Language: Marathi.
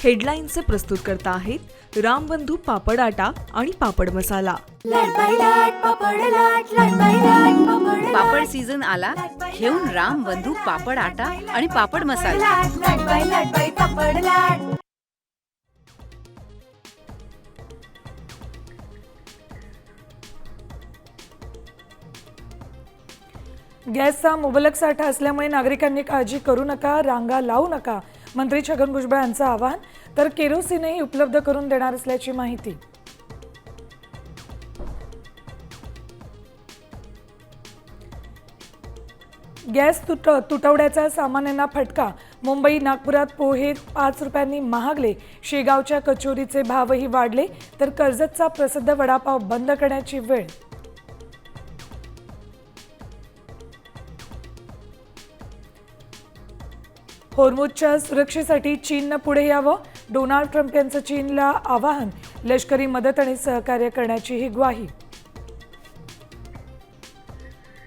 हेडलाईन्सचे प्रस्तुतकर्ता आहेत रामबंधू पापड आटा आणि पापड मसाला। पापड सीझन आला, घेऊन रामबंधू पापड आटा आणि पापड मसाला। गॅसचा मुबलक साठा असल्यामुळे नागरिकांनी काळजी करू नका, रांगा लावू नका, मंत्री छगन भुजबळ यांचं आवाहन। तर केरोसिनही उपलब्ध करून देणार असल्याची माहिती। गॅस तुटवड्याचा सामान्यांना फटका, मुंबई नागपुरात पोहे 5 रुपयांनी महागले, शेगावच्या कचोरीचे भावही वाढले, तर कर्जतचा प्रसिद्ध वडापाव बंद करण्याची वेळ। होर्मुझच्या सुरक्षेसाठी चीननं पुढे यावं, डोनाल्ड ट्रम्प यांचं चीनला आवाहन, लष्करी मदत आणि सहकार्य करण्याची ग्वाही।